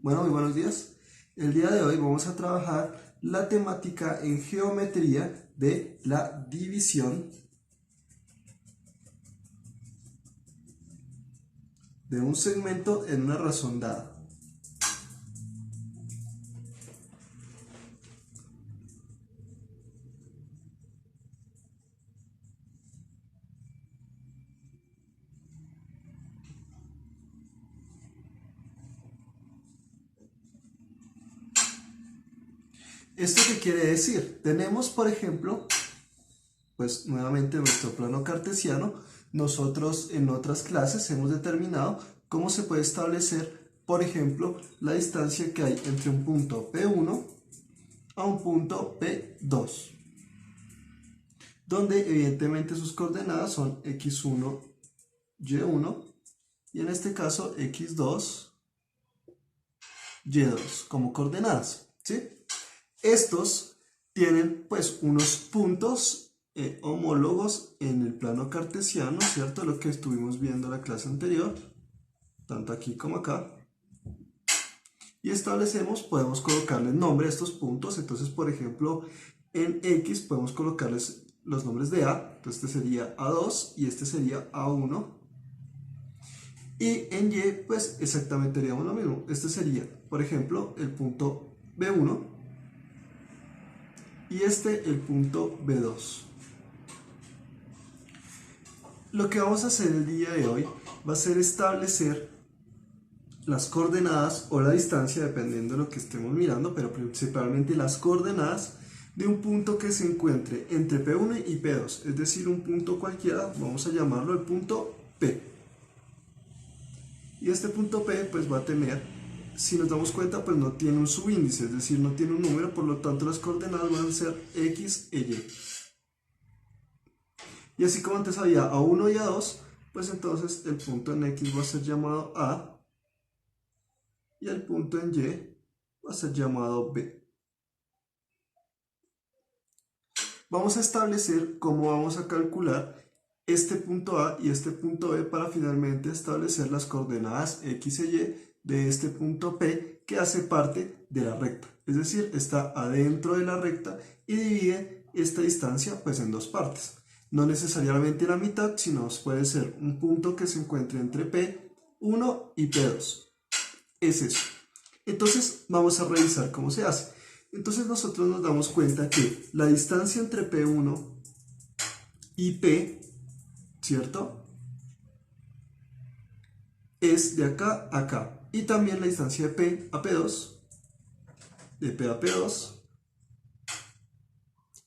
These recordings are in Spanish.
Bueno, muy buenos días. El día de hoy vamos a trabajar la temática en geometría de la división de un segmento en una razón dada. ¿Esto qué quiere decir? Tenemos, por ejemplo, pues nuevamente nuestro plano cartesiano. Nosotros en otras clases hemos determinado cómo se puede establecer, por ejemplo, la distancia que hay entre un punto P1 a un punto P2, donde evidentemente sus coordenadas son x1, y1 y en este caso x2, y2 como coordenadas, ¿sí? Estos tienen pues unos puntos homólogos en el plano cartesiano, ¿cierto? Lo que estuvimos viendo en la clase anterior, tanto aquí como acá. Y establecemos, podemos colocarles nombre a estos puntos. Entonces, por ejemplo, en X podemos colocarles los nombres de A. Entonces este sería A2 y este sería A1. Y en Y, pues exactamente haríamos lo mismo. Este sería, por ejemplo, el punto B1 y este el punto B2. Lo que vamos a hacer el día de hoy va a ser establecer las coordenadas o la distancia, dependiendo de lo que estemos mirando, pero principalmente las coordenadas de un punto que se encuentre entre P1 y P2, es decir, un punto cualquiera, vamos a llamarlo el punto P. Y este punto P pues va a tener, si nos damos cuenta, pues no tiene un subíndice, es decir, no tiene un número, por lo tanto las coordenadas van a ser X e Y. Y así como antes había A1 y A2, pues entonces el punto en X va a ser llamado A y el punto en Y va a ser llamado B. Vamos a establecer cómo vamos a calcular este punto A y este punto B para finalmente establecer las coordenadas X e Y de este punto P que hace parte de la recta. Es decir, está adentro de la recta y divide esta distancia pues en dos partes. No necesariamente la mitad, sino puede ser un punto que se encuentre entre P1 y P2. Es eso. Entonces vamos a revisar cómo se hace. Entonces nosotros nos damos cuenta que la distancia entre P1 y P, ¿cierto?, es de acá a acá. Y también la distancia de P a P2, de P a P2,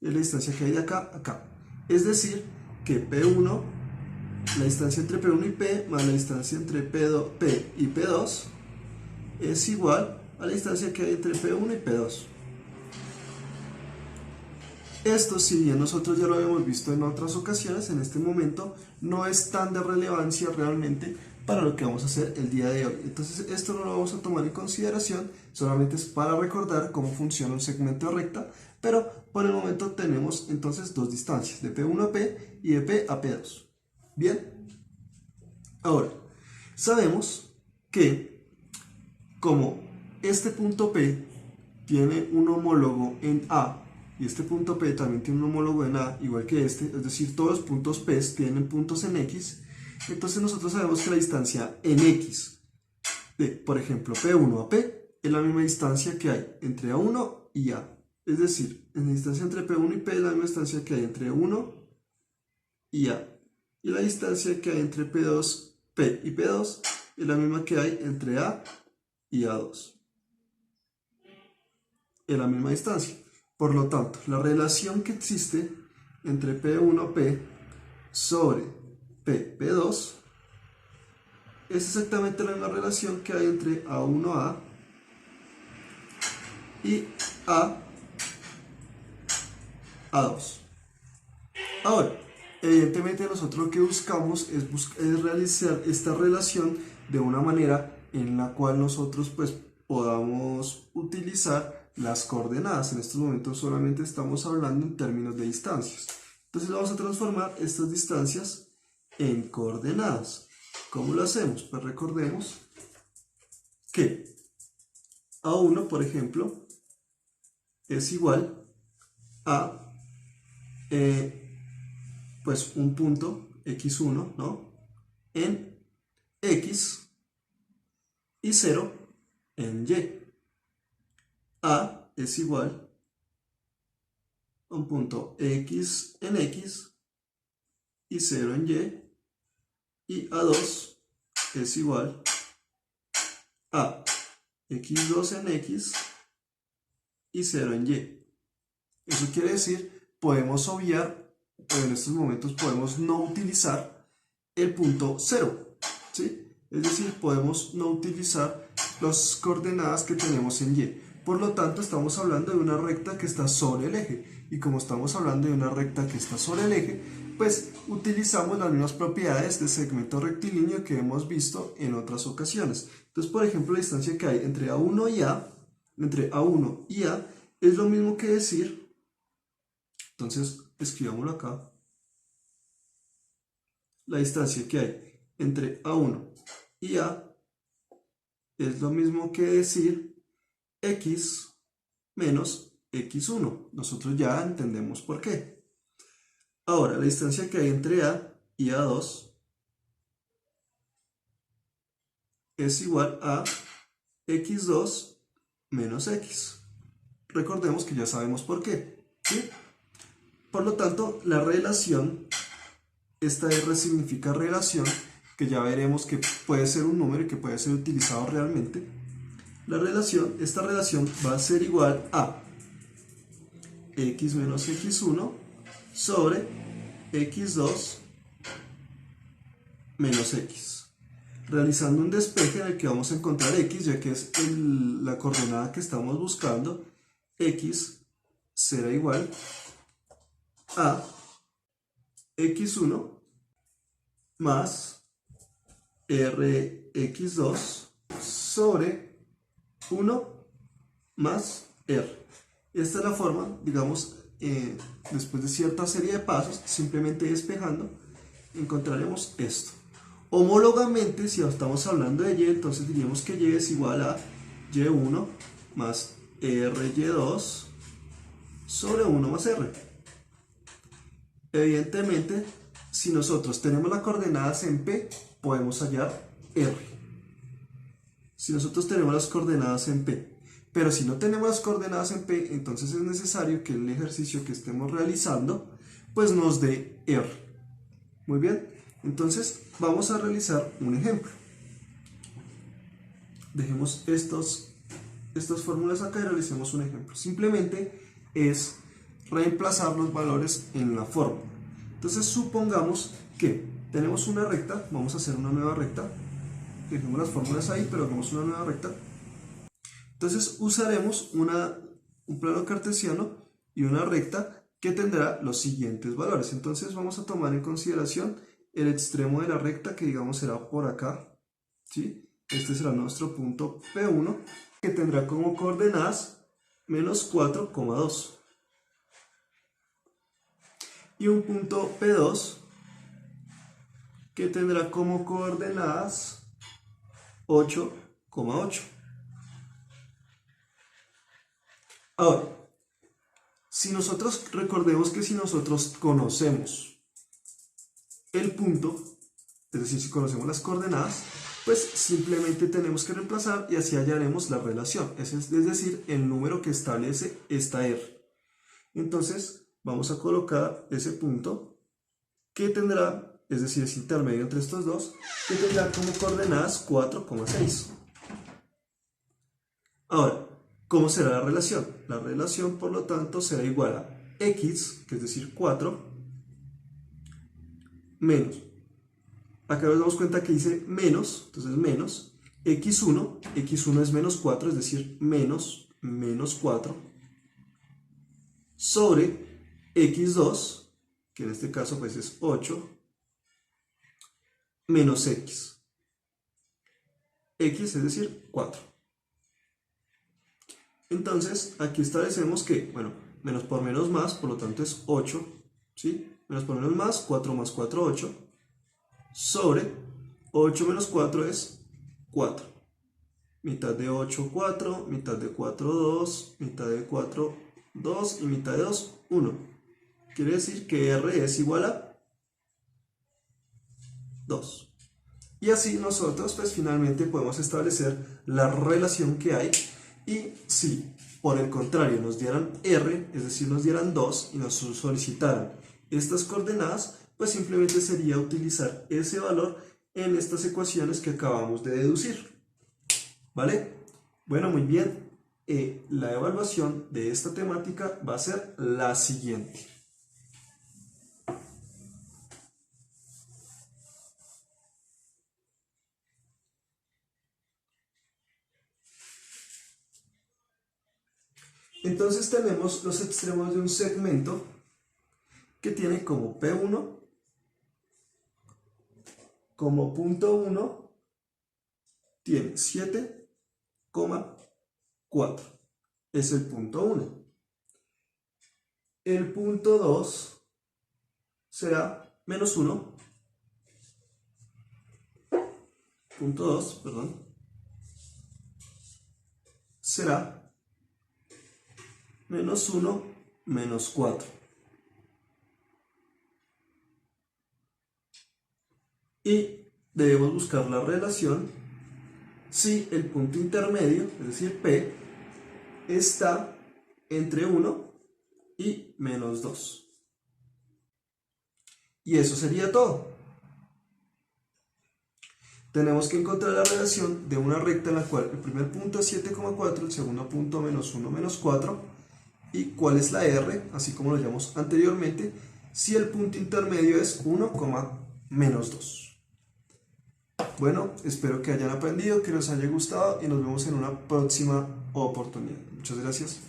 es la distancia que hay de acá a acá. Es decir, que P1, la distancia entre P1 y P, más la distancia entre P y P2, es igual a la distancia que hay entre P1 y P2. Esto, si bien nosotros ya lo habíamos visto en otras ocasiones, en este momento no es tan de relevancia realmente para lo que vamos a hacer el día de hoy. Entonces esto no lo vamos a tomar en consideración, solamente es para recordar cómo funciona un segmento de recta, pero por el momento tenemos entonces dos distancias, de P1 a P y de P a P2. Bien, ahora, sabemos que como este punto P tiene un homólogo en A, y este punto P también tiene un homólogo en A, igual que este, es decir, todos los puntos P tienen puntos en X, entonces nosotros sabemos que la distancia en X de, por ejemplo, P1 a P es la misma distancia que hay entre A1 y A. Es decir, en la distancia entre P1 y P es la misma distancia que hay entre 1 y A. Y la distancia que hay entre P2 y P2 es la misma que hay entre A y A2. Es la misma distancia. Por lo tanto, la relación que existe entre P1P sobre P2 es exactamente la misma relación que hay entre A1A y A2. Ahora, evidentemente nosotros lo que buscamos es realizar esta relación de una manera en la cual nosotros pues podamos utilizar las coordenadas. En estos momentos solamente estamos hablando en términos de distancias. Entonces vamos a transformar estas distancias en coordenadas. ¿Cómo lo hacemos? Pues recordemos que A1, por ejemplo, es igual a pues un punto x1, ¿no? En x y 0 en y. A es igual a un punto x en x y 0 en y A2 es igual a x2 en x y 0 en y. Eso quiere decir, podemos obviar, o en estos momentos podemos no utilizar el punto 0, ¿sí? Es decir, podemos no utilizar las coordenadas que tenemos en y. Por lo tanto, estamos hablando de una recta que está sobre el eje. Y como estamos hablando de una recta que está sobre el eje, pues utilizamos las mismas propiedades de segmento rectilíneo que hemos visto en otras ocasiones. Entonces, por ejemplo, la distancia que hay entre A1 y A, es lo mismo que decir, entonces escribámoslo acá, la distancia que hay entre A1 y A es lo mismo que decir x menos x1. Nosotros ya entendemos por qué. Ahora, la distancia que hay entre A y A2 es igual a x2 menos x. Recordemos que ya sabemos por qué, ¿sí? Por lo tanto, la relación, esta R significa relación, que ya veremos que puede ser un número y que puede ser utilizado realmente. Esta relación va a ser igual a x menos x1 sobre x2 menos x. Realizando un despeje en el que vamos a encontrar x, ya que es la coordenada que estamos buscando, x será igual a x1 más rx2 sobre 1 más r. Esta es la forma, digamos, después de cierta serie de pasos, simplemente despejando, encontraremos esto. Homólogamente, si estamos hablando de y, entonces diríamos que y es igual a y1 más ry2 sobre 1 más r. Evidentemente, si nosotros tenemos las coordenadas en P, podemos hallar R. Si nosotros tenemos las coordenadas en P. Pero si no tenemos las coordenadas en P, entonces es necesario que el ejercicio que estemos realizando, pues nos dé R. Muy bien, entonces vamos a realizar un ejemplo. Dejemos estas fórmulas acá y realicemos un ejemplo. Simplemente es reemplazar los valores en la fórmula. Entonces supongamos que tenemos una recta, vamos a hacer una nueva recta, dejemos las fórmulas ahí, pero hagamos una nueva recta. Entonces usaremos un plano cartesiano y una recta que tendrá los siguientes valores. Entonces vamos a tomar en consideración el extremo de la recta, que digamos será por acá, ¿sí? Este será nuestro punto P1, que tendrá como coordenadas menos 4,2. Y un punto P2 que tendrá como coordenadas 8,8. Ahora, recordemos que si nosotros conocemos el punto, es decir, si conocemos las coordenadas, pues simplemente tenemos que reemplazar y así hallaremos la relación, es decir, el número que establece esta R. Entonces, vamos a colocar ese punto que tendrá, es decir, es intermedio entre estos dos, que tendrá como coordenadas 4,6. Ahora, ¿cómo será la relación? La relación, por lo tanto, será igual a x, que es decir, 4, menos. Acá nos damos cuenta que dice menos, entonces menos, x1 es menos 4, es decir, menos 4, sobre x2, que en este caso pues es 8, menos x. X es decir, 4. Entonces, aquí establecemos que, bueno, menos por menos más, por lo tanto es 8, ¿sí? Menos por menos más, 4 más 4, 8, sobre 8 menos 4 es 4. mitad de 8, 4, mitad de 4, 2, mitad de 4, 2 y mitad de 2, 1. Quiere decir que R es igual a 2. Y así nosotros pues finalmente podemos establecer la relación que hay, y si por el contrario nos dieran R, es decir nos dieran 2 y nos solicitaran estas coordenadas, pues simplemente sería utilizar ese valor en estas ecuaciones que acabamos de deducir. ¿Vale? Bueno, muy bien. La evaluación de esta temática va a ser la siguiente. Entonces tenemos los extremos de un segmento que tiene como P1, como punto 1, tiene 7,4. Es el punto 1. El punto 2 será menos 1. Punto 2, perdón. Será menos 1, menos 4. Y debemos buscar la relación si el punto intermedio, es decir, P, está entre 1 y menos 2. Y eso sería todo. Tenemos que encontrar la relación de una recta en la cual el primer punto es 7,4, el segundo punto menos 1, menos 4, y cuál es la R, así como lo llamamos anteriormente, si el punto intermedio es 1, menos 2. Bueno, espero que hayan aprendido, que les haya gustado y nos vemos en una próxima oportunidad. Muchas gracias.